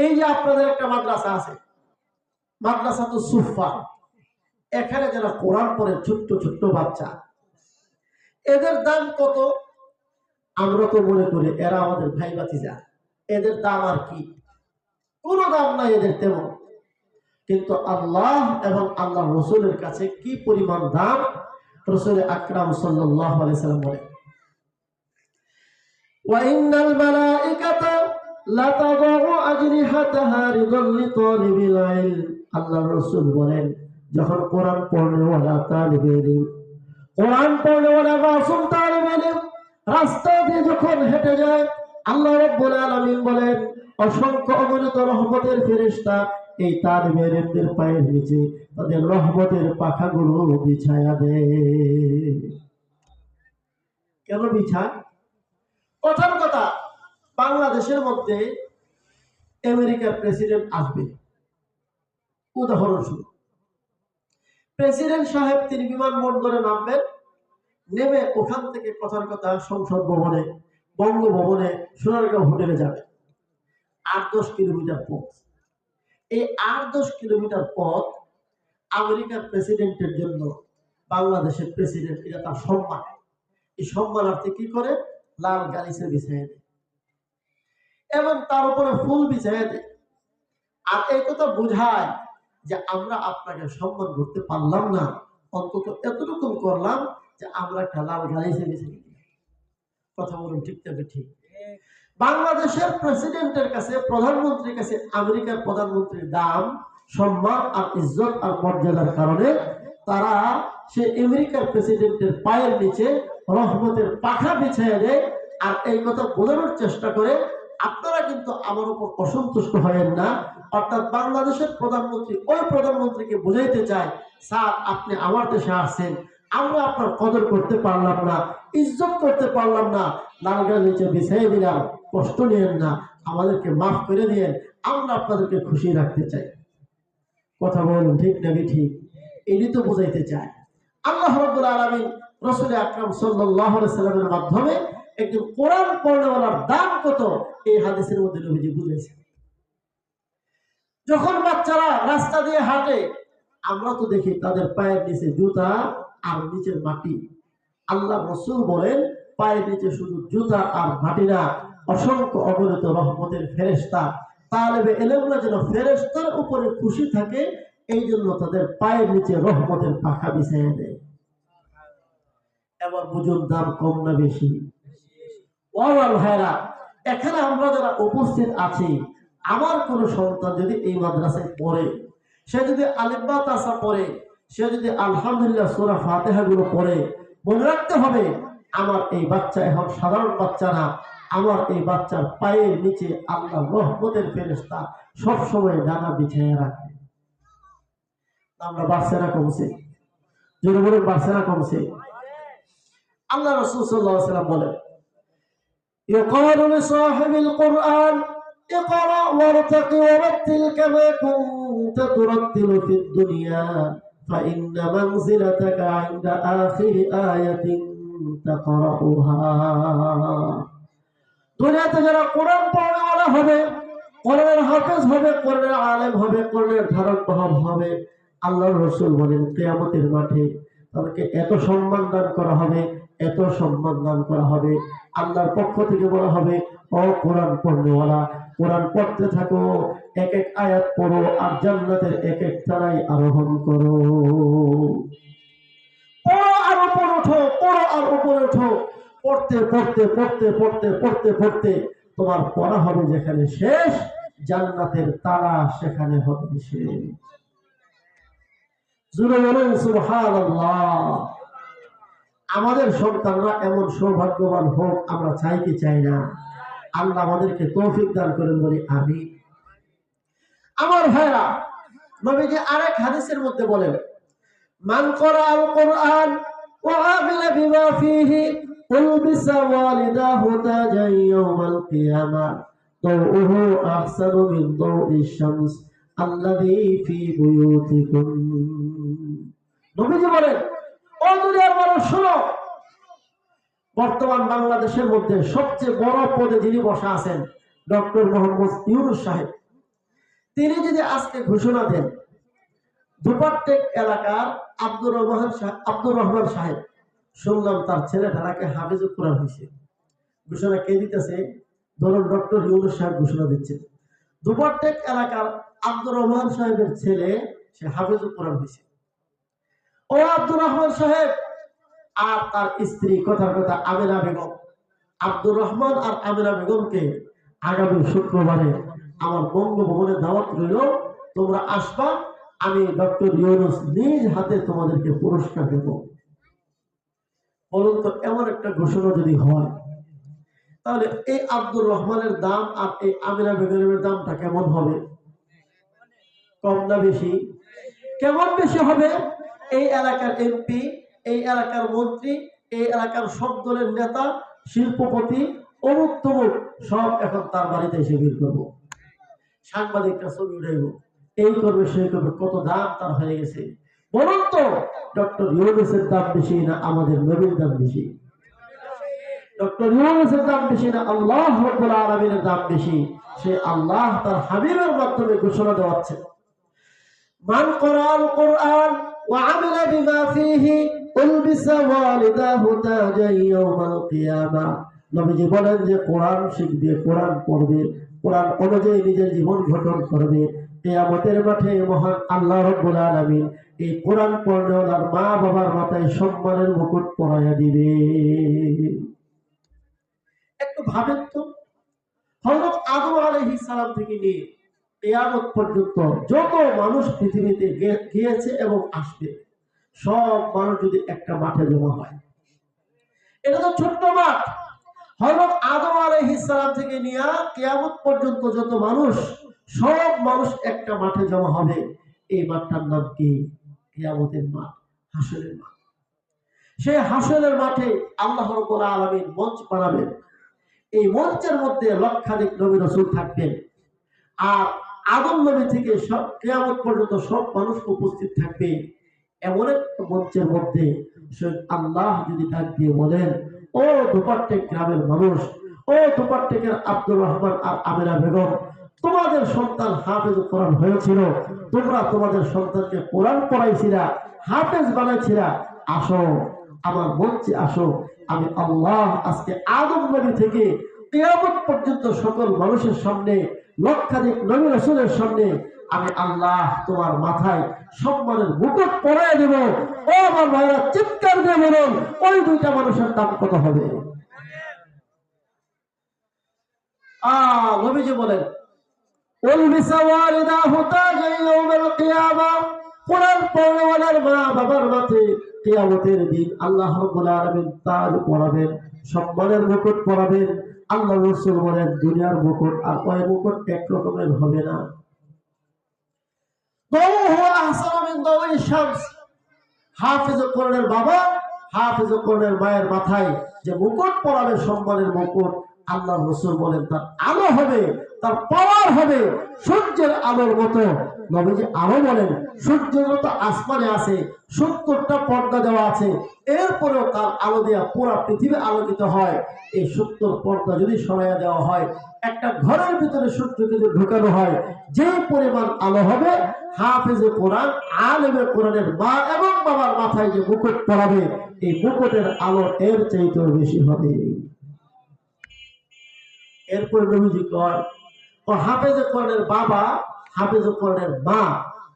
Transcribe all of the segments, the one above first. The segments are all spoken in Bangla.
এই যে আপনাদের একটা মাদ্রাসা আছে, মাদ্রাসা তো সুফা, এখানে যারা কোরআন পড়ে ছোট্ট ছোট্ট বাচ্চা, এদের দাম কত? আমরা তো মনে করি এরা আমাদের ভাই ভাতিজা, এদের দাম আর কি, কোনো দাম নাই এদের তেমন। কিন্তু আল্লাহ এবং আল্লাহ রসুলের কাছে কি পরিমাণ দাম! রসুল আকরাম সাল্লাল্লাহু আলাইহি সাল্লাম বলেন, ওয়া ইন্নাল মালাইকাতা লাতাদউ আজনিহাতাহা রিদাল লিতালিবিল ইলম। আল্লাহ রসুল বলেন, যখন কোরআন পড়নেওয়ালা তালিবে ইলম, কোরআন পড়নেওয়ালা মাসুম তালিবে ইলম রাস্তা দিয়ে যখন হেঁটে যায়, আল্লাহ রাব্বুল আলামিন বলেন, অসংখ্য অগণিত রহমতের ফেরেশতা এই তালিবে ইলমদের পায়ের নিচে তাদের রহমতের পাখাগুলো বিছায়া দেয়। কেন বিছায়? কথার কথা, বাংলাদেশের মধ্যে আমেরিকার প্রেসিডেন্ট আসবে, উদাহরণস্বরূপ প্রেসিডেন্ট সাহেব তিনি বিমানবন্দরে নামবেন, নেমে ওখান থেকে কথার কথা সংসদ ভবনে, বঙ্গভবনে, সোনারগাঁও হোটেলে যাবেন। 8-10 কিলোমিটার পথ। এই 8-10 কিলোমিটার পথ আমেরিকার প্রেসিডেন্টের জন্য বাংলাদেশের প্রেসিডেন্ট, এটা তার সম্মান, এই সম্মানার্থে কি করে? লাল গালিচা বিছাইয়া দেয় এবং তার উপরে ফুল বিছাইয়া দেয়। আর এই কথা বোঝায় যে আমরা আপনাকে সম্মান করতে পারলাম না, অন্তত এতটুকু করলাম যে আমরা একটা লাল গালিচা বিছাই দিলাম। কথা বলুন, ঠিক তবে ঠিক। বাংলাদেশের প্রেসিডেন্টের কাছে, প্রধানমন্ত্রীর কাছে আমেরিকার প্রধানমন্ত্রীর দাম, সম্মান আর ইজ্জত আর মর্যাদার কারণে তারা সে আমেরিকার প্রেসিডেন্টের পায়ের নিচে রহমতের পাখা বিছাইয়া দেয়। আর এই কথা বোঝানোর চেষ্টা করে, আপনারা কিন্তু আমার উপর অসন্তুষ্ট হয়েন না। অর্থাৎ বাংলাদেশের প্রধানমন্ত্রী ওই প্রধানমন্ত্রীকে বুঝাইতে চায়, স্যার আপনি আমার দেশে আসছেন, আমরা আপনার কদর করতে পারলাম না, ইজ্জত করতে পারলাম না, লালগার নিচে বিছাইয়ে দিলাম, কষ্ট নিয়েন না, আমাদেরকে মাফ করে দিয়েন, আমরা আপনাদেরকে খুশি রাখতে চাই। কথা বলুন, ঠিক না ঠিক? এটি তো বোঝাইতে চায়। আল্লাহ রাব্বুল আলামিন রাসূল আকরাম সাল্লাল্লাহু আলাইহি সাল্লামের মাধ্যমে একজন কোরআন পড়নেওয়ালার দাম কত এই হাদিসের মধ্যে নবীজি বুঝাইছেন। যখন বাচ্চারা রাস্তা দিয়ে হাঁটে, আমরা তো দেখি তাদের পায়ের নিচে জুতা আর নিচের মাটি। আল্লাহ রাসূল বলেন, পায়ের নিচে শুধু জুতা আর মাটি না, অসংখ্য অগণিত রহমতের ফেরেশতা। তালেবে ইলমরা যেন ফেরেশতার উপরে খুশি থাকে, এই জন্য তাদের পায়ের নিচে রহমতের পাখা বিছাইয়া দেয়। এবার বুঝুন, দাম কম না বেশি? ওয়াল ভাইরা, এখানে আমরা যারা উপস্থিত আছি, আমার কোন সন্তান যদি এই মাদ্রাসায় পড়ে, সে যদি আলিফ বা তাসা পড়ে, সে যদি আলহামদুলিল্লাহ সূরা ফাতিহা গুলো পড়ে, মনে রাখতে হবে আমার এই বাচ্চা এখন সাধারণ বাচ্চা না, আমার এই বাচ্চার পায়ের নিচে আল্লাহ রহমতের ফেরেশতা সব সময় ডানা বিছাইয়া রাখে। আমরা বাড়ছে না কমছে? জোরে বলুন, বাড়ছে না কমছে? আল্লাহ রাসূল সাল্লাল্লাহু আলাইহি ওয়াসাল্লাম বলেন, يقال لصاحب القرآن اقرأ وارتق ورتل كما كنت ترتل في الدنيا فإن منزلتك عند آخر آية تقرأها। দুনিয়াতে যারা কোরআন পড়নেওয়ালা হবে, কোরআনের হাফেজ হবে, কোরআনের আলেম হবে, কোরআনের ধারক বাহক হবে, আল্লাহর রাসূল বলেন কিয়ামতের মাঠে তাদেরকে এত সম্মান দান করা হবে, এত সম্মান দান করা হবে। আল্লাহর পক্ষ থেকে বলা হবে, ও কোরআন পড়নেওয়ালা, কোরআন পড়তে থাকো, এক এক আয়াত পড়ো আর জান্নাতের এক এক তলায় আরোহণ করো। পড়ো আর উপরে ওঠো, পড়ো আর উপরে ওঠো। পড়তে পড়তে পড়তে পড়তে পড়তে পড়তে তোমার পড়া হবে যেখানে শেষ, জান্নাতের তালা সেখানে হবে শেষ। জোরে বলুন সুবহানাল্লাহ। আমাদের সন্তানরা এমন সৌভাগ্যবান হোক, আমরা চাই কি চাই না? আল্লাহ আমাদেরকে তৌফিক দান করেন, বলি আমিন। আমার ভাইরা, নবীজি আরেক হাদিসের মধ্যে বলেন, মান ক্বরাআল কুরআন ওয়া আমিলা বিমা ফীহি উলবিসা ওয়ালিদাহু তাজান ইয়াউমাল কিয়ামাহ দাউহু আহসানু মিন দাউইশ শামস আল্লাযী ফী বুয়ুতিকুম। নবীজি বলেন, ও দুনিয়ার মানুষ শোনো, বর্তমান বাংলাদেশের মধ্যে সবচেয়ে বড় পদে যিনি বসা আছেন ডক্টর মোহাম্মদ ইউনূস সাহেব, তিনি যদি আজকে ঘোষণা দেন দুপাট্টেক এলাকার আব্দুর রহমান সাহেব, শুনলাম তার ছেলেটা নাকি হাফেজুল কোরআন হয়েছে, ঘোষণা কে দিতেছে? ধরুন ডক্টর ইউনূস সাহেব ঘোষণা দিচ্ছেন দুপাট্টেক এলাকার আব্দুর রহমান সাহেবের ছেলে সে হাফেজুল কোরআন হয়েছে। ও আব্দুর রহমান সাহেব আর তার স্ত্রী, কথার কথা আমিনা বেগম, আব্দুর রহমান আর আমিনা বেগমকে আগামী শুক্রবারে আমার বঙ্গভবনে দাওয়াত রইল, তোমরা আসবা, আমি ডক্টর ইউনূস নিজ হাতে তোমাদেরকে পুরস্কার দেব। বলুন তো, এমন একটা ঘোষণা যদি হয় তাহলে এই আব্দুর রহমানের দাম আর এই আমিনা বেগমের দামটা কেমন হবে? কম না বেশি? কেমন বেশি হবে? এই এলাকার এমপি, এই এলাকার মন্ত্রী, এই এলাকার সব দলের নেতা, শিল্পপতি, অমুক তমুক সব এখন তার বাড়িতে এসে ভিড় করবো, সাংবাদিকরা ছবি উঠাইব, এই করবে সেই করবে, কত দাম তার হয়ে গেছে। বলুন তো, ডক্টর ইউনূসের দাম বেশি না আমাদের নবীর দাম বেশি? ডক্টর ইউনূসের দাম বেশি না আল্লাহ রাব্বুল আলামিনের দাম বেশি? সে আল্লাহ তার হাবিবের মাধ্যমে ঘোষণা দেওয়াচ্ছে, মান ক্বরাআল কুরআন ওয়া আমিলা বিমা ফীহি উলবিসা ওয়ালিদাহু তাজান ইয়াউমাল কিয়ামাহ। নবীজি বলেন যে কোরআন শিখবে, কোরআন পড়বে, কোরআন অনুযায়ী নিজের জীবন গঠন করবে, কিয়ামতের মাঠে মহান আল্লাহ রাব্বুল আলামিন এই কোরআন পড়নেওয়ালার মা বাবার মাথায় সম্মানের মুকুট পরাইয়া দিবে। একটু ভাবেন তো, হযরত আদম আলাইহিস সালাম থেকে নিয়ে কিয়ামত পর্যন্ত যত মানুষ পৃথিবীতে গিয়েছে এবং আসবে, সব মানুষ যদি একটা মাঠে জমা হয়, এটা তো ছোট্ট মাঠ। হযরত আদম আলাইহিস সালাম থেকে নিয়ে কিয়ামত পর্যন্ত যত মানুষ, সব মানুষ একটা মাঠে জমা হবে। এই মাঠটার নাম কি? কিয়ামতের মাঠ, হাসরের মাঠ। সেই হাসরের মাঠে আল্লাহ রাব্বুল আলামিন মঞ্চ বানাবেন। এই মঞ্চের মধ্যে লক্ষাধিক নবী রাসূল থাকবেন, আর আদম নবী থেকে সব কিয়ামত পর্যন্ত সব মানুষ উপস্থিত থাকবে। এমন একটা মঞ্চের মধ্যে আল্লাহ যদি ডাক দিয়ে বলেন, ও দুপাট্টেক গ্রামের মানুষ, ও দুপাট্টেকের আব্দুর রহমান আর আমিনা বেগম, তোমাদের সন্তান হাফেজ কোরআন হয়েছিল, তোমরা তোমাদের সন্তানকে কোরআন পড়াইছিলা, হাফেজ বানাইছিলা, আসো আমার মঞ্চে আসো। আমি আল্লাহ আজকে আদম নবী থেকে কিয়ামত পর্যন্ত সকল মানুষের সামনে, লক্ষাধিক নবী রাসূলের সামনে আমি আল্লাহ তোমার মাথায় সম্মানের মুকুট পরাইয়া দেব। ও আমার ভাইরা, চিৎকার দিয়ে বলুন, ওই দুইটা মানুষের দাম কত হবে? নবীজি বলেন, কোরআন পড়নেওয়ালার মা বাবার মাথায় কিয়ামতের দিন আল্লাহ রাব্বুল আলামিন তাজ পরাবেন, সম্মানের মুকুট পরাবেন। আল্লাহ রাসূল বলেন, দুনিয়ার মুকুট আর ওই মুকুট এক রকমের হবে না। হাফেজ কোরআনের বাবা, হাফেজ কোরআনের মায়ের মাথায় যে মুকুট পরাবে, সম্মানের মুকুট, আল্লাহ রাসূল বলেন তার আলো হবে, তার পাওয়ার হবে সূর্যের আলোর মতো। নবীজি আরো বলেন, সূর্যের মতো আসমানে আছে 70টা পর্দা দেওয়া আছে, এরপরেও তার আলো দেওয়া পুরো পৃথিবী আলোকিত হয়। এই 70 পর্দা যদি সরাইয়া দেওয়া হয়, একটা ঘরের ভিতরে সূর্যকে যদি ঢুকানো হয়, যে পরিমাণ আলো হবে, হাফেজে কোরআন, আলেমে কোরআনের মা এবং বাবার মাথায় যে মুকুট পরাবে, এই মুকুটের আলো এর চাইতেও বেশি হবে। এরপর নবীজি কয়, হাফেজে কোরআনের বাবা, হাফেজে কোরআনের মা,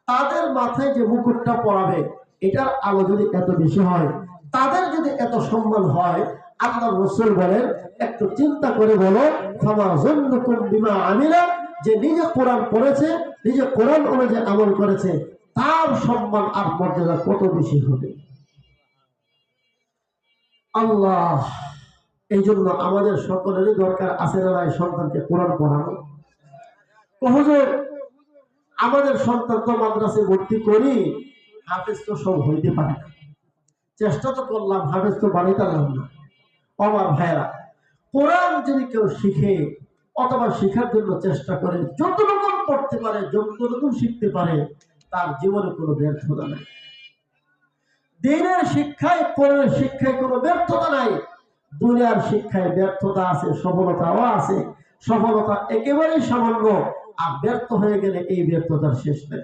তাদের মাথায় যে মুকুটটা পরাবে, এটার আলো যদি এত বেশি হয়, তাদের যদি এত সম্মান হয়, আল্লাহ রাসূল বলেন, একটু চিন্তা করে বলো, ফামা যুন্নুকুম বিমা আমিলা, যে নিজে কোরআন পড়েছে, নিজে কোরআন অনুযায়ী আমল করেছে, তার সম্মান আর মর্যাদা কত বেশি হবে। আল্লাহ, এই জন্য আমাদের সকলেরই দরকার আছে না নাই সন্তানকে কোরআন পড়ানো? হুজুর, আমাদের সন্তান তো মাদ্রাসায় ভর্তি করি, হাফেজ তো সব হইতে পারে না, চেষ্টা তো করলাম, হাফেজ তো বানাইতে পারলাম না। আমার ভাইরা, কোরআন যদি কেউ শিখে অথবা শিখার জন্য চেষ্টা করে, যতটুকু পড়তে পারে, যতটুকু শিখতে পারে, তার জীবনে কোনো ব্যর্থতা নাই। দিনের শিক্ষায়, কোরআনের শিক্ষায় কোনো ব্যর্থতা নাই। দুনিয়ার শিক্ষায় ব্যর্থতা আছে, সফলতাও আছে। সফলতা একেবারেই সামান্য, আর ব্যর্থ হয়ে গেলে এই ব্যর্থতার শেষ নেই।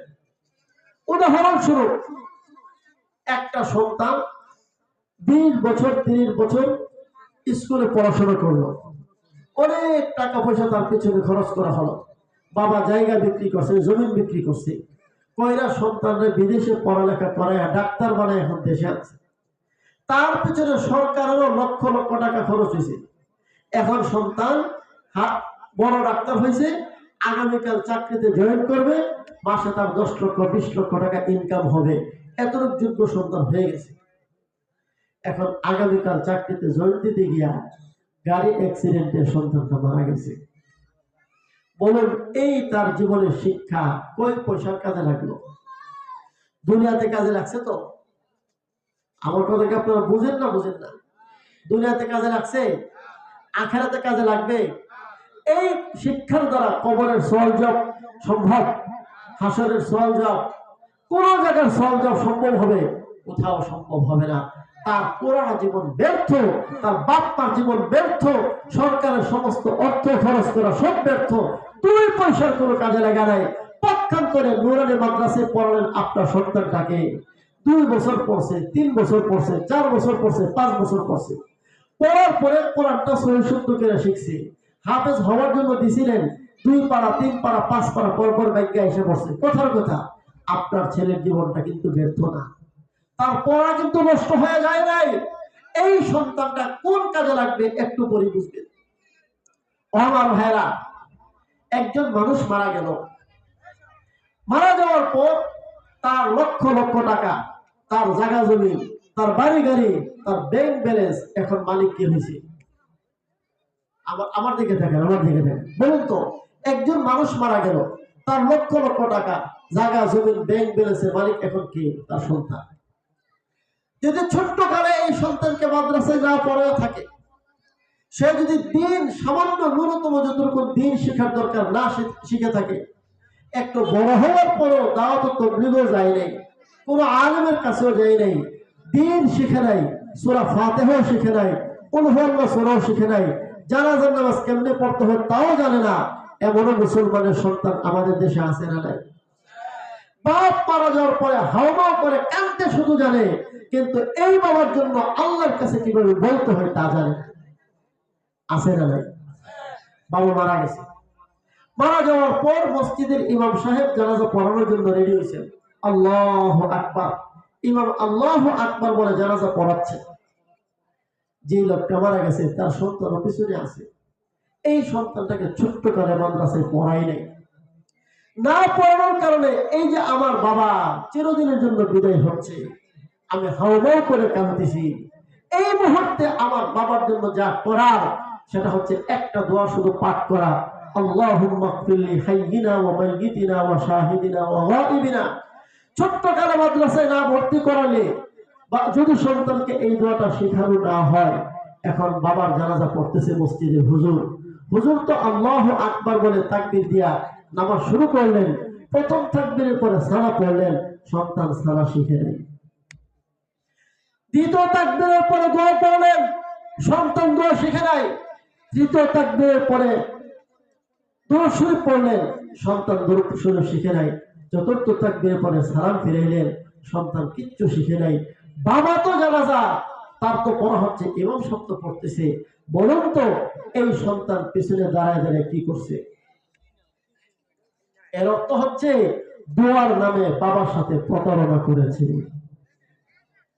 উদাহরণস্বরূপ, একটা সন্তান 20 বছর 30 বছর স্কুলে পড়াশোনা করলো, অনেক টাকা পয়সা তার পিছনে খরচ করা হলো, বাবা জায়গা বিক্রি করছে, জমিন বিক্রি করছে, কয়রা সন্তানরা বিদেশে পড়ালেখা করায় ডাক্তার বানায় এখন দেশে আছে। তার পিছনে সরকারেরও লক্ষ লক্ষ টাকা খরচ হয়েছে। এখন সন্তান বড় ডাক্তার হয়েছে, আগামীকাল চাকরিতে জয়েন করবে, মাসে তার 10 লক্ষ 20 লক্ষ টাকা ইনকাম হবে, এতটুকু যোগ্য সন্তান হয়ে গেছে। এখন আগামীকাল চাকরিতে জয়েন দিতে গিয়া গাড়ি অ্যাক্সিডেন্টে সন্তানটা মারা গেছে। বলুন, এই তার জীবনের শিক্ষা কই পয়সার কাজে লাগলো? দুনিয়াতে কাজে লাগছে তো? আমার কথা কি আপনারা বুঝেন না? বুঝেন না? দুনিয়াতে কাজে লাগছে, আখেরাতে কাজে লাগবে। এই শিক্ষার দ্বারা কবরের সওয়াল জবাব সম্ভব, হাসরের সওয়াল জবাব, কোন জায়গার সওয়াল জবাব সম্ভব হবে? কোথাও সম্ভব হবে না। তার পুরানো জীবন ব্যর্থ, তার বাপ মার জীবন ব্যর্থ, সরকারের সমস্ত অর্থ খরচ করা সব ব্যর্থ, 2 পয়সার কোনো কাজে লাগা নাই। পক্ষান্তরে নুরানি মাদ্রাসায় পড়ালেন আপনার সন্তানটাকে, 2 বছর পড়ছে, 3 বছর পড়ছে, 4 বছর পড়ছে, 5 বছর পড়ছে, পড়ার পরে কোরআনটা সহি শুদ্ধ করে শিখছে। হাফেজ হওয়ার জন্য দিছিলেন, 2 পারা 3 পারা 5 পারা পর পর ব্যাংকে এসে পড়ছে। কথার কথা, আপনার ছেলের জীবনটা কিন্তু ব্যর্থ না, তার পড়া কিন্তু নষ্ট হয়ে যায় নাই। এই সন্তানটা কোন কাজে লাগবে একটু পরে বুঝবেন। আমার ভাইরা, একজন মানুষ মারা গেল, মারা যাওয়ার পর তার লক্ষ লক্ষ টাকা, তার জায়গা জমি, তার বাড়ি গাড়ি, তার ব্যাংক ব্যালেন্স, এখন মালিক কে হয়েছে? আমার দিকে দেখেন, আমার দিকে দেখেন। বলুন তো, একজন মানুষ মারা গেল, তার লক্ষ লক্ষ টাকা, জায়গা জমি, ব্যাংক ব্যালেন্সের মালিক এখন কে? তার সন্তান। যদি ছোট্ট কালে এই সন্তানকে মাদ্রাসায় যাওয়া পড়া থাকে, সে যদি দিন সামান্য ন্যূনতম যতটুকু দিন শেখার দরকার না শিখে থাকে, একটু বড় হওয়ার পরও দাওয়াত তাবলীগও যায় নাই, কোনো আলেমের কাছেও যায় নাই, দিন শিখে নাই, সূরা ফাতিহাও শিখে নাই, কুল হুয়াল্লাহ সূরাও শিখে নাই, জানাজার নামাজ কেমনে পড়তে হয় তাও জানে না, এমনও মুসলমানের সন্তান আমাদের দেশে আছে না নাই? বাপ মারা যাওয়ার পরে হাওমাও করে কাঁদতে শুধু জানে, কিন্তু এই বাবার জন্য আল্লাহর কাছে কিভাবে বলতে হয় তা জানে না। আছে না নাই? বাবা মারা গেছে, মারা যাওয়ার পর মসজিদের ইমাম সাহেব জানাজা পড়ানোর জন্য রেডি হয়েছেন। আল্লাহু আকবার, ইমাম আল্লাহু আকবার বলে জানাজা পড়াচ্ছে। যে লোকটা মারা গেছে তার সন্তান পিছনে আছে। এই সন্তানটাকে ছোট্ট করে মাদ্রাসায় পড়াই নাই, না পড়ানোর কারণে এই যে আমার বাবা চিরদিনের জন্য বিদায় হচ্ছে, আমি হাওমাও করে কাঁদতেছি। এই মুহূর্তে আমার বাবার জন্য যা করার সেটা হচ্ছে একটা দোয়া শুধু পাঠ করা, আল্লাহুম্মা ইগফিরলি হাইয়িনা ওয়া মাইয়িতিনা ওয়া শাহিদিনা ওয়া গায়িবিনা। ছোট্ট কালে মাদ্রাসায় না ভর্তি করালে বা যদি সন্তানকে এই দোয়াটা শেখানো না হয়, এখন বাবার জানাজা পড়তেছে মসজিদে, হুজুর তো আল্লাহু আকবার বলে তাকবীর দিয়া নামাজ শুরু করলেন, প্রথম তাকবীরের পরে সালাত পড়লেন, সন্তান সালাত শিখে নেই। দ্বিতীয় তাকবীরের পরে দোয়া পড়লেন, সন্তান দোয়া শিখে নাই। তৃতীয় তাকবীরের পরে দরুদ শরীফ পড়লেন, সন্তান দরুদ শরীফ শিখে নাই। চতুর্থ তাকবীরের পরে সালাম ফিরাইলেন, সন্তান কিচ্ছু শিখে নাই। বাবা তো জানাজা, তার তো পড়া হচ্ছে, ইমাম শব্দ পড়তেছে। বলুন তো, এই সন্তান পিছনে দাঁড়ায় দাঁড়ায় কি করছে? এর অর্থ হচ্ছে দোয়ার নামে বাবার সাথে প্রতারণা করেছে।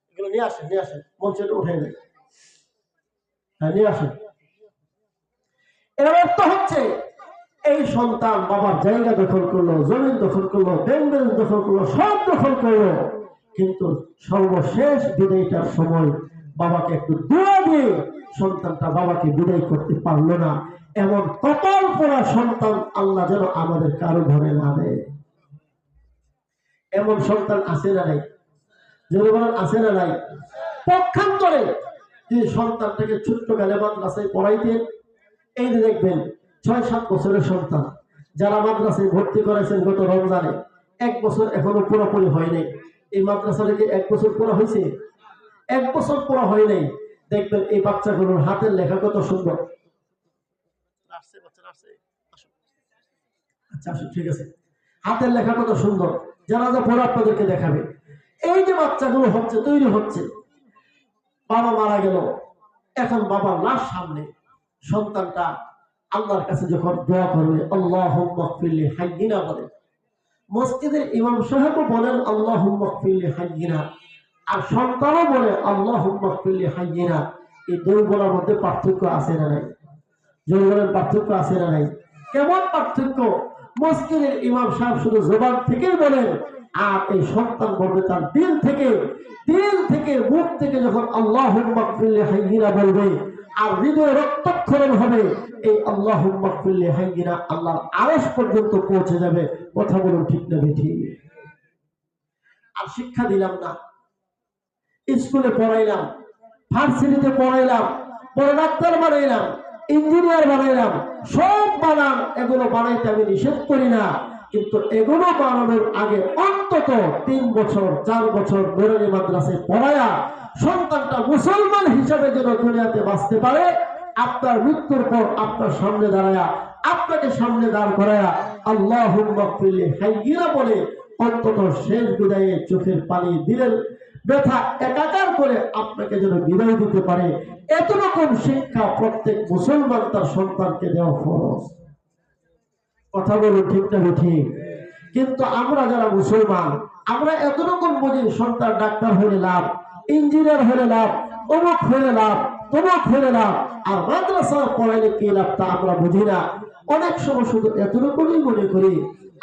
এগুলো নিয়ে আসেন, মঞ্চে উঠে নেই, হ্যাঁ নিয়ে আসেন। এর অর্থ হচ্ছে এই সন্তান বাবার জায়গা দখল করলো, জমিন দখল করলো, ব্যাংক ব্যালেন্স দখল করলো, সব দখল করলো, কিন্তু সর্বশেষ বিদায়টার সময় বাবাকে একটু দোয়া দিয়ে সন্তানটা বাবাকে বিদায় করতে পারলো না। এমন কপাল পোড়া সন্তান আল্লাহ যেন আমাদের কারো ঘরে না দেয়। এমন সন্তান আছে না নাই? যদি বলেন আছে না নাই? পক্ষান্তরে যে সন্তানটাকে ছোট্ট কালে মাদ্রাসায় পড়াইতেন, এই যে দেখবেন 6-7 বছরের সন্তান যারা মাদ্রাসায় ভর্তি করেছেন গত রমজানে, 1 বছর এখনো পুরোপুরি হয় নাই। এই মাদ্রাসা থেকে 1 বছর পুরো হয়েছে? 1 বছর পুরো হয় নাই। দেখবেন এই বাচ্চাগুলোর হাতের লেখা কত সুন্দর। আচ্ছা ঠিক আছে, হাতের লেখা কত সুন্দর, জানাজা পড়ে আপনাদেরকে দেখাবে। এই যে বাচ্চাগুলো হচ্ছে, তৈরি হচ্ছে, বাবা মারা গেল, এখন বাবার লাশ সামনে, সন্তানটা আল্লাহর কাছে যখন দোয়া করবে আল্লাহুম্মা গফিরলি হাইয়িনা বলে, মসজিদের ইমাম সাহেবও বলেন আল্লাহুম্মা গফিরলি হাইয়িনা, আর সন্তানও বলে আল্লাহুম্মা গফিরলি হাইয়িনা। এই দুই বলার মধ্যে পার্থক্য আছে না নাই? যদি বলেন পার্থক্য আছে না নাই? কেমন পার্থক্য? মসজিদের ইমাম সাহেব শুধু জবান থেকেই বলেন, আর এই সন্তান বলবে তার দিল থেকে, মুখ থেকে যখন আল্লাহুম্মা গফিরলি হাইয়িনা বলবে, আর হৃদয়ে রক্তক্ষরণ হবে, এই আল্লাহুম্মা গফিরলি হাইয়িনা আল্লাহর আরশ পর্যন্ত পৌঁছে যাবে। কথা বলুন ঠিক না ঠিক? আর শিক্ষা দিলাম না, স্কুলে পড়াইলাম, ভার্সিটিতে পড়াইলাম, বড় ডাক্তার বানাইলাম, ইঞ্জিনিয়ার বানাইলাম, সব বানান, এগুলো বানাইতে আমি নিষেধ করি না, কিন্তু এগুলো বানানোর আগে অন্তত 3 বছর 4 বছর নুরানি মাদ্রাসায় পড়ায়া সন্তানটা মুসলমান হিসাবে যেন দুনিয়াতে বাঁচতে পারে। আপনার মৃত্যুর পর আপনার সামনে দাঁড়ায়া, আপনাকে সামনে দাঁড় করায়া আল্লাহুম্মা গফিরলি হাইয়িনা বলে অন্তত শেষ বিদায়ে চোখের পানি, দিলের ব্যথা একাকার করে আপনাকে যেন বিদায় দিতে পারে, এত রকম শিক্ষা প্রত্যেক মুসলমান তার সন্তানকে দেওয়া ফরজ। কথা বলুন ঠিক না ঠিক? কিন্তু আমরা যারা মুসলমান, আমরা এত রকম বুঝি, সন্তান ডাক্তার হলে লাভ, ইঞ্জিনিয়ার হলে লাভ, অমুক হলে লাভ, তমুক হলে লাভ, আর মাদ্রাসা পড়াইলে কি লাভ তা আমরা বুঝি না। অনেক সময় শুধু এত রকমই মনে করি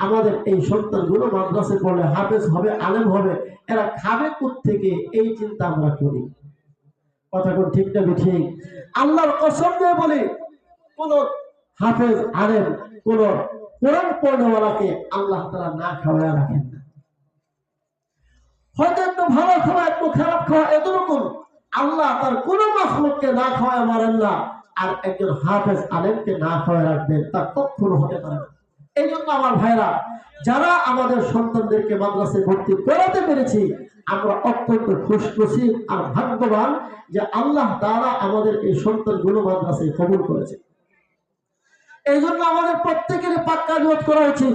আমাদের এই সন্তানগুলো মাদ্রাসায় পড়লে হাফেজ হবে, আলেম হবে, এরা খাবে কোত্থেকে, এই চিন্তা আমরা করি। কথা কোন ঠিক না ঠিক? আল্লাহর কসম দিয়ে বলি, কোন হাফেজ আলেম, কোন কোরআন পড়নেওয়ালাকে আল্লাহ তাআলা না খাওয়ায় রাখেন না। হয়তো একটু ভালো খাওয়া, একটু খারাপ খাওয়া, এতরকম আল্লাহ তার কোন মাখলুককে না খাওয়ায় মারেন না, আর একজন হাফেজ আলেমকে না খাওয়ায় রাখবেন, তা কখনো হতে পারে না। এই জন্য আমার ভাইরা, যারা আমাদের সন্তানদেরকে মাদ্রাসায় ভর্তি করাতে পেরেছি, আমরা অত্যন্ত খুশনসিব আর ভাগ্যবান যে আল্লাহ তাআলা আমাদের এই সন্তানগুলো মাদ্রাসায় কবুল করেছে। এই জন্য আমাদের প্রত্যেকের পাক্কা নিয়ত করা উচিত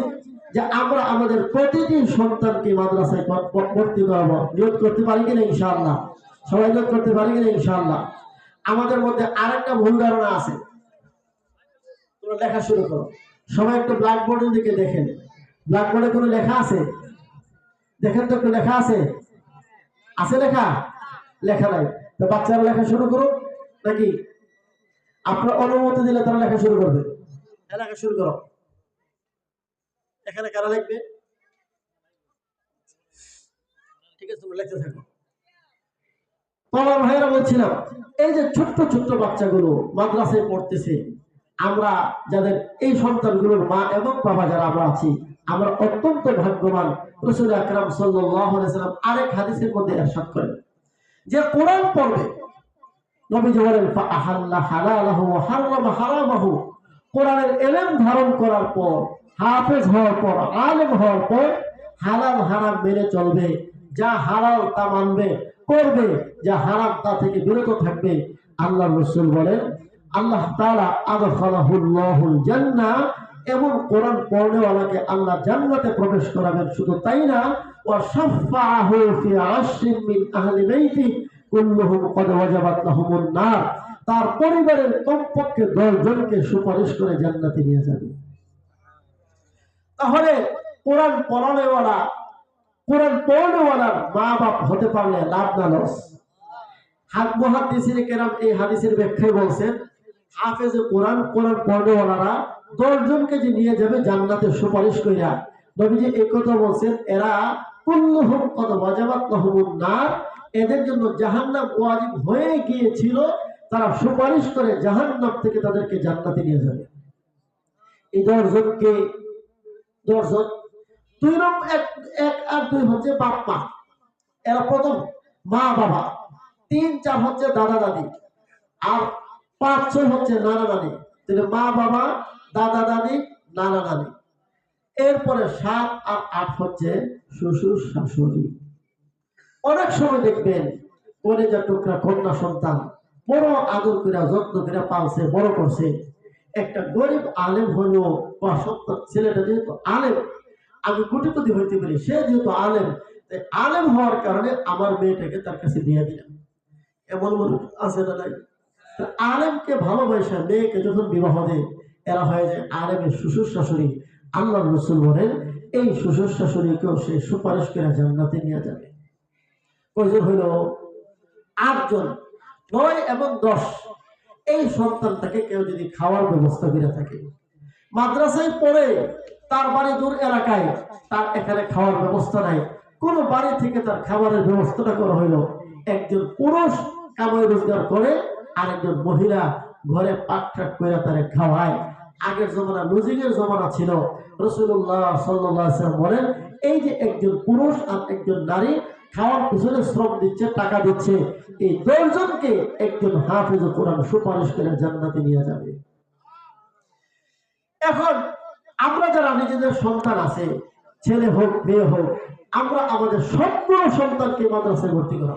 যে আমরা আমাদের প্রতিটি সন্তানকে মাদ্রাসায় ভর্তি করাবো। নিয়ত করতে পারি কিনা ইনশাআল্লাহ? সবাই নিয়ত করতে পারি কিনা ইনশাআল্লাহ? আমাদের মধ্যে আরেকটা ভুল ধারণা আছে, তোমরা লেখা শুরু করো। সবাই একটু ব্ল্যাকবোর্ডের দিকে দেখেন, ব্ল্যাকবোর্ডে কোনো লেখা আছে? দেখেন তো একটু লেখা আছে? আছে লেখা? লেখা নাই তো বাচ্চারা লেখা শুরু করুক নাকি? আপনার অনুমতি দিলে তারা লেখা শুরু করবে। লেখা শুরু করো। এখানে কারা লিখবে? ঠিক আছে, তুমি লিখতে থাকো। আমার ভাইয়েরা বলছিলাম, এই যে ছোট্ট ছোট্ট বাচ্চাগুলো মাদ্রাসায় পড়তেছে, আমরা যাদের এই সন্তানগুলোর মা এবং বাবা যারা আমরা আছি, আমরা অত্যন্ত ভাগ্যবান। রাসূল আকরাম সাল্লাল্লাহু আলাইহি ওয়াসাল্লাম আরেক হাদিসের মধ্যে ইরশাদ করেন যে কোরআন পড়বে, নবীজি বলেন ফাআহাল্লা হালালাহু ওয়া হারামা হারামাহু, কোরআনের ইলম ধারণ করার পর, হাফেজ হওয়ার পর, আলেম হওয়ার পর হালাল হারাম মেনে চলবে, যা হালাল তা মানবে করবে, যা হারাম তা থেকে বিরত থাকবে। আল্লাহর রাসূল বলেন আল্লাহ তাআলা আদখালাহুল্লাহুল জান্নাহ, এবং কোরআন পড়নেওয়ালাকে আল্লাহ জান্নাতে প্রবেশ করাবেন। শুধু তাই না, ওয়া শাফাআহু ফি আশরিন মিন আহলি বাইতি কুল্লুহুম ক্বাদ ওয়াজাবাত লাহুমুন নার, তার পরিবারের কমপক্ষে 10 জনকে সুপারিশ করে জান্নাতে নিয়ে যাবে। তাহলে কোরআন পড়ানেওয়ালা, কোরআন পড়নেওয়ালার মা বাপ হতে পারলে লাভ না লস? মুহাদ্দিসিন কেরাম এই হাদিসের ব্যাখ্যায় বলছেন, হাফেজে কোরআন, কোরআন পড়নেওয়ালারা 10 জনকে যে নিয়ে যাবে জান্নাতে সুপারিশ কইরা, নবীজি এই কথা বলছেন, এরা কুল্লুহুম ক্বাদ ওয়াজাবাত লাহুমুন নার, এদের জন্য জাহান্নাম ওয়াজিব হয়ে গিয়েছিল, তারা সুপারিশ করে জাহান্নাম থেকে তাদেরকে জান্নাতে নিয়ে যাবে। এই 10 জনকে 10 জন, 2 নম্বর 1 আর 2 হচ্ছে বাপ মা, এরা প্রথম মা বাবা, 3 4 হচ্ছে দাদা দাদি, আর 5 6 হচ্ছে নানা নানি। তাহলে মা বাবা, দাদা দাদি, নানা নানি। এরপরে 7 আর 8 হচ্ছে শ্বশুর শাশুড়ি। অনেক সময় দেখবেন কলেজা টুকরা কন্যা সন্তান বড় আদর করে যত্ন করে পালছে, বড় করছে, একটা গরিব আলেম হলো বা সন্তান ছেলেটা যেহেতু আলেম, আমি কোটিপতি হইতে পারি, সে যেহেতু আলেম, তাই আলেম হওয়ার কারণে আমার মেয়েটাকে তার কাছে দিয়ে দিলাম। এমন মানুষ আছে না নাই? আলেমকে ভালোবাসা মেয়েকে যখন বিবাহ দেয়, এরা হয়ে যায় আলেমের শ্বশুর শাশুড়ি। আল্লাহ রসুল বলেন এই শ্বশুর শাশুড়িকেও সে সুপারিশ করে জান্নাতে নিয়ে যাবে। কয়জন হইল? 8 জন। 9 এবং 10। এই সন্তানটাকে কেউ যদি খাওয়ার ব্যবস্থা করে থাকে, মাদ্রাসায় পড়ে, তার বাড়ি দূর এলাকায়, তার এখানে খাওয়ার ব্যবস্থা নাই, কোন বাড়ি থেকে তার খাবারের ব্যবস্থাটা করা হইল, একজন পুরুষ কামাই রোজগার করে, আরেকজন মহিলা ঘরে পাকঠাক করে তারে খাওয়ায়। আগের জমানা লজিকের জমানা ছিল। রাসূলুল্লাহ সাল্লাল্লাহু আলাইহি ওয়াসাল্লাম বলেন এই যে একজন পুরুষ আর একজন নারী খাওয়ার পিছনে শ্রম দিচ্ছে, টাকা দিচ্ছে, এই 10 জনকে একজন হাফেজ কোরআন সুপারিশ করে জান্নাতে নিয়ে যাবে। এখন আমরা যারা নিজেদের সন্তান আছে, ছেলে হোক মেয়ে হোক, আমরা আমাদের সবগুলো সন্তানকে মাদ্রাসায় ভর্তি করা।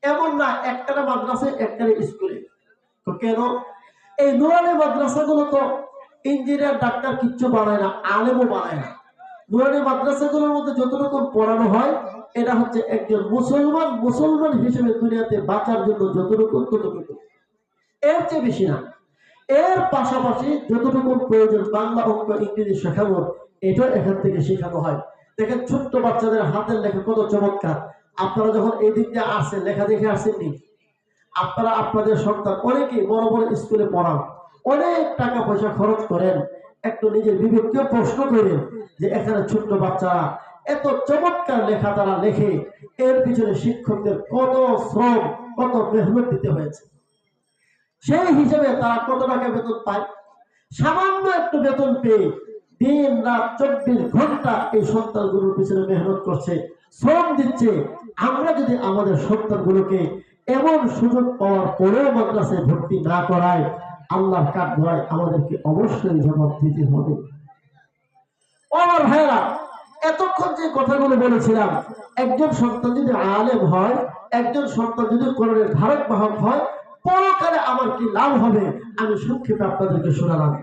এমন না একটা মাদ্রাসায় একটা স্কুলে। তো কেন? এই নুরানি মাদ্রাসাগুলো তো ইঞ্জিনিয়ার ডাক্তার কিচ্ছু বানায় না, আলেমও বানায় না। নুরানি মাদ্রাসাগুলোর মধ্যে যতটুকু পড়ানো হয়, এটা হচ্ছে একজন মুসলমান হিসেবে দুনিয়াতে বাঁচার জন্য যতটুকু ততটুকু, এর চেয়ে বেশি না। এর পাশাপাশি যতটুকু প্রয়োজন বাংলা, অঙ্ক, ইংরেজি শেখানো, এটা এখান থেকে শেখানো হয়। দেখেন ছোট্ট বাচ্চাদের হাতের লেখা কত চমৎকার। আপনারা যখন এই দিক দিয়ে আসছেন, লেখা দেখে আসছেননি? আপনারা আপনাদের সন্তান অনেকেই বড় বড় স্কুলে পড়ান, অনেক টাকা পয়সা খরচ করেন, একটু নিজের বিবেককে প্রশ্ন করেন যে এখানে ছোট্ট বাচ্চারা এত চমৎকার লেখা তারা লেখে, এর পিছনে শিক্ষকদের কত শ্রম, কত মেহনত দিতে হয়েছে। সেই হিসেবে তারা কত টাকা বেতন পায়? সামান্য একটু বেতন পেয়ে দিন রাত 24 ঘন্টা এই সন্তানগুলোর পিছনে মেহনত করছে, শ্রম দিচ্ছে। আমরা যদি আমাদের সন্তানগুলোকে এমন সুযোগ পাওয়ার পরেও মাদ্রাসায় ভর্তি না করায়, আল্লাহর কাঠ ধরায় আমাদেরকে অবশ্যই জবাব দিতে হবে। আমার ভাইরা, এতক্ষণ যে কথাগুলো বলেছিলাম, একজন সন্তান যদি আলেম হয়, একজন সন্তান যদি কোরআনের ধারক বাহক হয়, পরকালে আমার কি লাভ হবে আমি সংক্ষেপে আপনাদেরকে শোনালাম।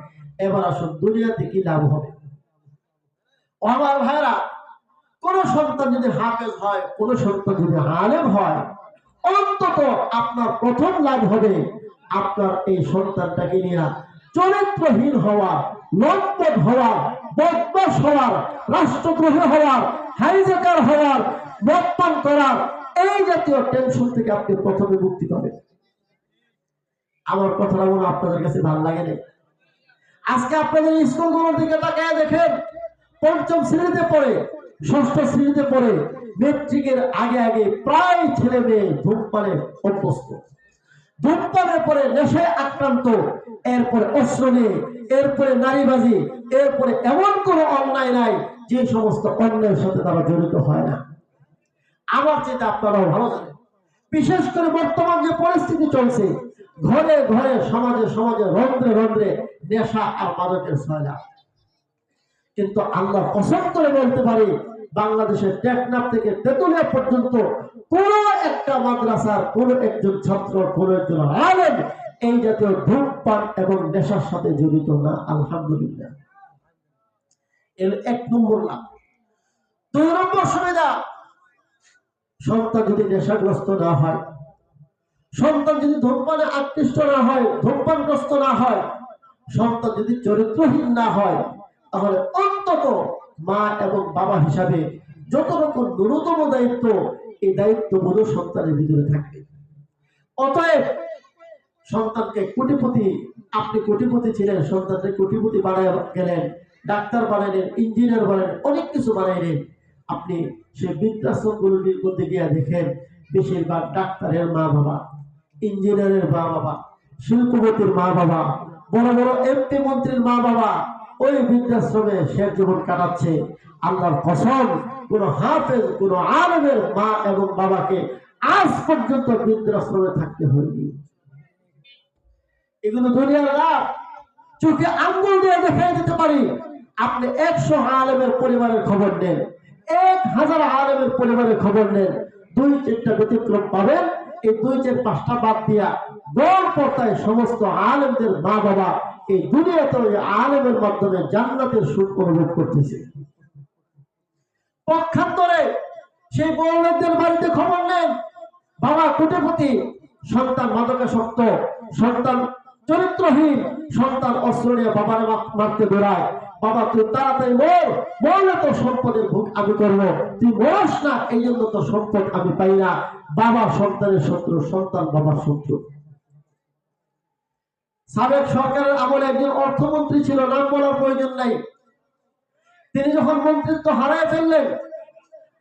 এবার আসুন দুনিয়াতে কি লাভ হবে। আমার ভাইরা, কোন সন্তান যদি হাফেজ হয়, কোন সন্তান যদি আলেম হয়, অন্তত আপনার প্রথম লাভ হবে আপনার এই সন্তানটাকে নিয়ে চরিত্রহীন হওয়া, লম্পট হওয়া, বদমাশ হওয়ার, রাষ্ট্রদ্রোহী হওয়ার, হাইজ্যাকার হওয়ার, মদপান করার এই জাতীয় টেনশন থেকে আপনি প্রথমে মুক্তি পাবেন। আমার কথাটা মনে আপনাদের কাছে ভালো লাগে না? আজকে আপনাদের স্কুলগুলোর দিকে তাকায় দেখেন, 5ম শ্রেণীতে পড়ে, 6ষ্ঠ শ্রেণীতে পড়ে, মেট্রিকের আগে আগে প্রায় ছেলে মেয়ে ধূমপানে অভ্যস্ত, ধূমপানের পরে নেশায় আক্রান্ত, এরপরে অস্ত্র নিয়ে, এরপরে নারীবাজি, এরপরে এমন কোনো অন্যায় নাই যে সমস্ত অন্যায়ের সাথে তারা জড়িত হয় না। আমার চেয়ে আপনারাও ভালো জানেন, বিশেষ করে বর্তমান যে পরিস্থিতি চলছে, ঘরে ঘরে, সমাজে সমাজে, রন্ধ্রে রন্ধ্রে নেশা আর মাদকের ছয়লা। কিন্তু আল্লাহ কসম করে বলতে পারি, বাংলাদেশের টেকনাফ থেকে তেতুলিয়া পর্যন্ত কোন একটা মাদ্রাসার কোন একজন ছাত্র, কোন একজন আলেম এই জাতীয় ধূমপান এবং নেশার সাথে জড়িত না, আলহামদুলিল্লাহ। এর 1 নম্বর লাভ। 2 নম্বর সুবিধা, সন্তান যদি নেশাগ্রস্ত না হয়, সন্তান যদি ধূমপানে আকৃষ্ট না হয়, ধূমপানগ্রস্ত না হয়, সন্তান যদি চরিত্রহীন না হয়, তাহলে অন্তত মা এবং বাবা হিসাবে যতটুকু ন্যূনতম দায়িত্ব, এই দায়িত্ববোধ সন্তানের ভিতরে থাকবে। অতএব সন্তানকে কোটিপতি, আপনি কোটিপতি ছিলেন, সন্তানকে কোটিপতি বানায় গেলেন, ডাক্তার বানাইলেন, ইঞ্জিনিয়ার বানাইলেন, অনেক কিছু বানাইলেন। আপনি সে বৃদ্ধাশ্রমগুলোর মধ্যে গিয়ে দেখেন, বেশিরভাগ ডাক্তারের মা বাবা, ইঞ্জিনিয়ারের মা বাবা, শিল্পপতির মা বাবা, বড় বড় এমপি মন্ত্রীর মা বাবা ওই বৃদ্ধাশ্রমে শেষ জীবন কাটাচ্ছে। আল্লাহর কসম, কোন হাফেজ, কোন আলেমের মা এবং বাবাকে আজ পর্যন্ত বৃদ্ধাশ্রমে থাকতে হয়নি। এগুলো দুনিয়ার লাভ, চোখে আঙ্গুল দিয়ে দেখাই দিতে পারি। আপনি 100 আলেমের পরিবারের খবর নেন, 1000 আলেমের পরিবারের খবর নেন, 2-4টা ব্যতিক্রম পাবেন। এই 2-4-5টা বাদ দিয়া গড় পর্দায় সমস্ত আলেমদের মা বাবা এই দুনিয়াতে ওই আলেমের মাধ্যমে জান্নাতের সুখ অনুভব করতেছে। পক্ষান্তরে সেই বড়দের বাড়িতে খবর নেন, বাবা কোটিপতি, সন্তান মাদকাসক্ত, সন্তান চরিত্রহীন, সন্তান অস্ত্র নিয়ে বাবার মারতে দৌড়ায়। বাবা তুই তাড়াতাড়ি মরলে তো সম্পদের ভোগ আমি করবো, তুই মরস না, এই জন্য তো সম্পদ আমি পাই না। বাবা সন্তানের শত্রু, সন্তান বাবার শত্রু। সাবেক সরকারের আমলে একজন অর্থমন্ত্রী ছিল, নাম বলার প্রয়োজন নাই। তিনি যখন মন্ত্রিত্ব হারায় ফেললেন,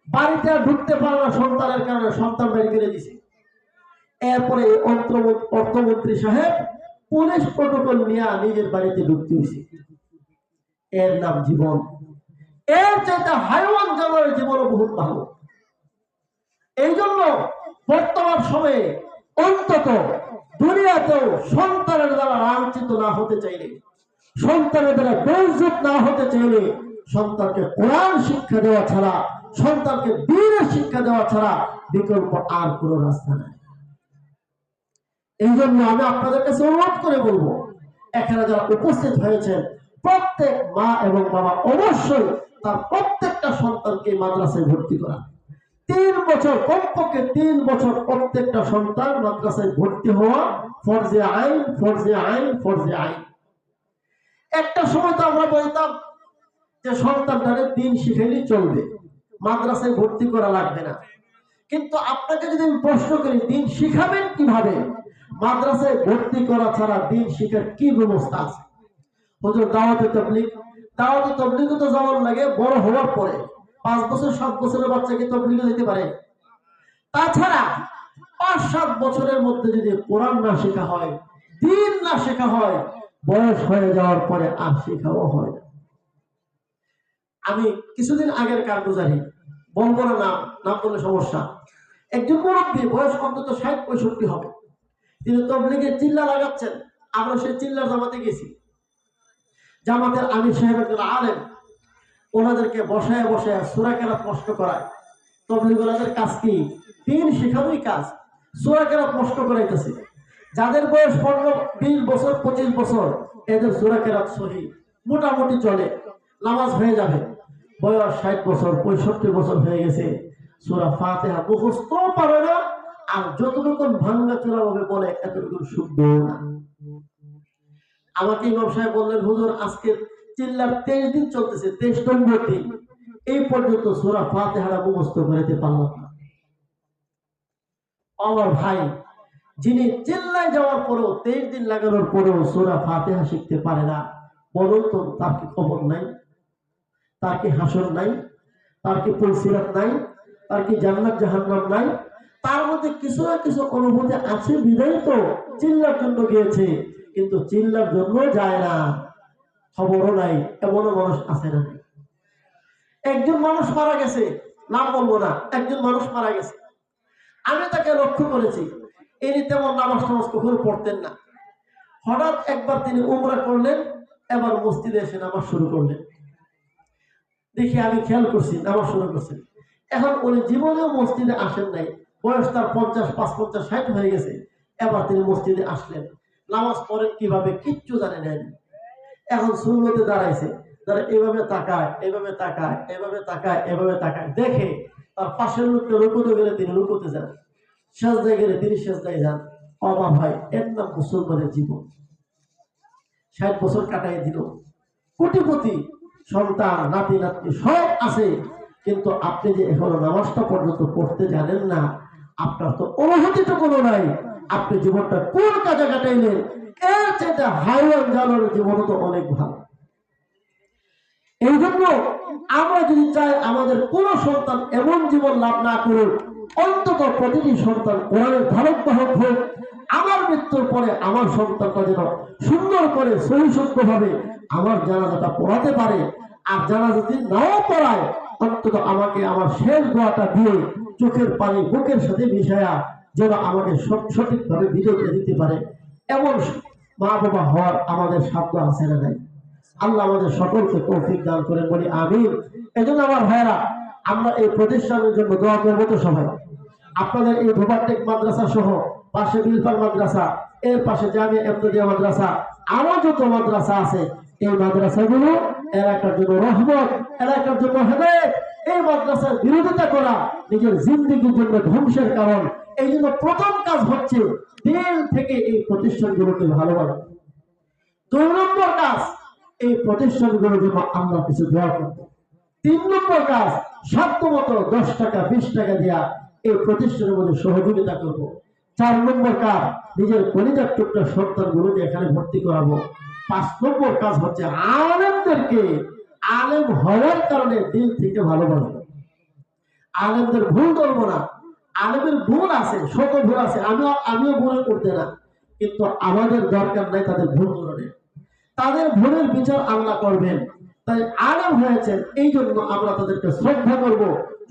বাড়িতে আর ঢুকতে পারে না সন্তানের কারণে, সন্তান বের করে দিছে। এরপরে অর্থমন্ত্রী সাহেব পুলিশ প্রটোকল নিয়ে নিজের বাড়িতে ঢুকতে হয়েছে। এর নাম জীবন। এর চাইতে হাইওয়ান জানোয়ারের জীবনও বহুত ভালো। এই জন্য বর্তমান সময়ে অন্তত দুনিয়াতেও সন্তানের দ্বারা লাঞ্ছিত না হতে চাইলে, সন্তানের দ্বারা বেইজ্জত না হতে চাইলে, সন্তানকে কোরআন শিক্ষা দেওয়া ছাড়া, সন্তানকে দ্বীনের শিক্ষা দেওয়া ছাড়া বিকল্প আর কোনো রাস্তা নাই। এই জন্য আমি আপনাদের কাছে অনুরোধ করে বলবো, এখানে যারা উপস্থিত হয়েছেন প্রত্যেক মা এবং বাবা অবশ্যই তার প্রত্যেকটা সন্তানকে মাদ্রাসায় ভর্তি করা। 3 বছর, কমপক্ষে 3 বছর প্রত্যেকটা সন্তান মাদ্রাসায় ভর্তি হওয়া ফরজে আইন, ফরজে আইন, ফরজে আইন। একটা সময় তো আমরা বলতাম যে সন্তানটারে দিন শিখাইলে চলবে, মাদ্রাসায় ভর্তি করা লাগবে না। কিন্তু আপনাকে যদি আমি প্রশ্ন করি দিন শিখাবেন কিভাবে, মাদ্রাসায় ভর্তি করা ছাড়া দিন শিখার কি ব্যবস্থা আছে? হুজুর দাওয়াতে তাবলীগ তো যেমন লাগে বড় হওয়ার পরে 5 বছর 7 বছরের বাচ্চাকে তাবলীগে যেতে পারে। তাছাড়া 5-7 বছরের মধ্যে যদি কোরআন না শেখা হয়, দিন না শেখা হয়, বয়স হয়ে যাওয়ার পরে আর শেখাও হয় না। আমি কিছুদিন আগের কারগুজারি বলবো না, নাম বললে সমস্যা। একজন মুরব্বী, বয়স অন্তত 60-65 হবে, তিনি তাবলীগে চিল্লা লাগাচ্ছেন। আমরা সেই চিল্লার জামাতে গেছি। জামাতের আমির সাহেব একজন আলেম, ওনাদেরকে বসায় বসায় সূরা কেরাত কষ্ট করায়। তাবলীগীদের কাজ কি? দিন শেখানোই কাজ। সূরা কেরাত কষ্ট করাইতেছে। যাদের বয়স 15-20 বছর 25 বছর, এদের সূরা কেরাত সহি মোটামুটি চলে, নামাজ হয়ে যাবে। বয়স 60 বছর 65 বছর হয়ে গেছে, সূরা ফাতিহা মুখস্থ পারে না, আর যতটুকু ভাঙ্গা চোরা ভাবে বলে এতটুকু শুদ্ধ না। আমাকে ইমাম সাহেব বললেন, হুজুর আজকে চিল্লার 23 দিন চলতেছে, 23 নম্বর দিন, এই পর্যন্ত সূরা ফাতিহা মুখস্থ করতে পারলাম না। আমার ভাই, যিনি চিল্লায় যাওয়ার পরেও 23 দিন লাগানোর পরেও সূরা ফাতিহা শিখতে পারে না, বলুন তো তার কি খবর নাই? তার কি হাসর নাই? তার কি পুলসিরাত নাই? তার কি জান্নাত জাহান্নাম নাই? তার মধ্যে কিছু না কিছু অনুভূতি আছে বিধায় তো চিল্লার জন্য গিয়েছে, কিন্তু চিল্লার জন্য যায় না, খবরও নাই। এমনও মানুষ আছে না? একজন মানুষ মারা গেছে, নাম বলবো না, একজন মানুষ মারা গেছে। আমি তাকে লক্ষ্য করেছি, ইনি তেমন নামাজ টামাজ কখনো পড়তেন না। হঠাৎ একবার তিনি উমরা করলেন, এবার মসজিদে এসে নামাজ শুরু করলেন। দেখি আমি খেয়াল করছি নামাজ শুরু করছেন। এখন উনি জীবনেও মসজিদে আসেন নাই, বয়স তার 50, 55, 60 হয়ে গেছে। এবার তিনি মসজিদে আসলেন, নামাজ পড়েন কিভাবে কিচ্ছু জানে না। এখন সুন্নতে দাঁড়াইছে, তারা এভাবে তাকায়, এভাবে তাকায়, এভাবে তাকায়, এভাবে তাকায়, দেখে তার পাশের লোকটা রুকুতে গেলে তিনি রুকুতে যান, সেজদায় গেলে তিনি সেজদায় যান। অবাক ভাই, এর নাম মুসলমানের জীবন। 60 বছর কাটাই দিল, কোটিপতি, সন্তান নাতি নাতনি সব আছে, কিন্তু আপনি যে এখনো নামাজটা পর্যন্ত পড়তে জানেন না, আপনার তো অনুভূতিটা কোনো নাই। আপনি জীবনটা কোন কাজে কাটাইলেন? এর চাইতে হাইওয়ান জানোয়ারের জীবন তো অনেক ভালো। এই জন্য আমরা যদি চাই আমাদের কোন সন্তান এমন জীবন লাভ না করুক, অন্তত প্রতিটি সন্তান কোরআনের ধারক বাহক হোক। আমার মৃত্যুর পরে আমার সন্তানটা যেন সুন্দর করে সহিষ্ণুভাবে আমার জানাজাটা পড়াতে পারে, আর জানাজা যদি নাও পড়ায়, অন্তত আমাকে আমার শেষ দোয়াটা দিয়ে চোখের পানি বুকের সাথে মিশায়া যেন আমাকে সঠিকভাবে বিদায় দিতে পারে। এমন মা বাবা হওয়ার আমাদের সাধ্য আছে না নাই? আল্লাহ আমাদের সকলকে তৌফিক দান করেন, বলি আমিন। এজন্য আমার ভাইরা, আমরা এই প্রতিষ্ঠানের জন্য দোয়া করবো তো সবাই। আপনাদের এই ধোবারটেক মাদ্রাসা সহ পাশে বিলফার মাদ্রাসা, এর পাশে জামিয়া ইমদাদিয়া মাদ্রাসা, আরো যত মাদ্রাসা আছে, এই মাদ্রাসাগুলো এলাকার জন্য রহমত, এলাকার জন্য হেদায়েত। এই মাদ্রাসার বিরোধিতা করা নিজের জিন্দেগির জন্য ধ্বংসের কারণ। এই জন্য প্রথম কাজ হচ্ছে দিল থেকে এই প্রতিষ্ঠানগুলোকে ভালোবাসা। 2 নম্বর কাজ, এই প্রতিষ্ঠানগুলোর জন্য আমরা কিছু দোয়া করব। 3 নম্বর কাজ, সাধ্যমতো 10 টাকা 20 টাকা দিয়া এই প্রতিষ্ঠানের মধ্যে সহযোগিতা করব। 4 নম্বর কাজ, নিজের কলিজার টুকরা সন্তানগুলোকে এখানে ভর্তি করাবো। 5 নম্বর কাজ হচ্ছে আলেমদেরকে আলেম হওয়ার কারণে দিল থেকে ভালোবাসবো। আলেমদের ভুল ধরবো না। আলেমের ভুল আছে, শত ভুল আছে, আমিও ভুল করতে না, কিন্তু আমাদের দরকার নাই তাদের ভুল ধরনের। তাদের ভুলের বিচার আল্লাহ করবেন। তাই আলেম হয়েছেন, এই জন্য আমরা তাদেরকে শ্রদ্ধা করব,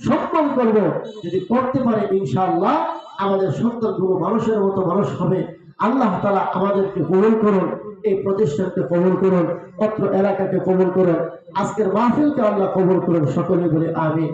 সম্মান করব। যদি করতে পারে ইনশাআল্লাহ আমাদের সন্তানগুলো মানুষের মতো মানুষ হবে। আল্লাহ তাআলা আমাদেরকে কবুল করুন, এই প্রতিষ্ঠানকে কবুল করুন, অত্র এলাকাকে কবুল করুন, আজকের মাহফিলকে আল্লাহ কবুল করুন। সকলে বলে আমিন।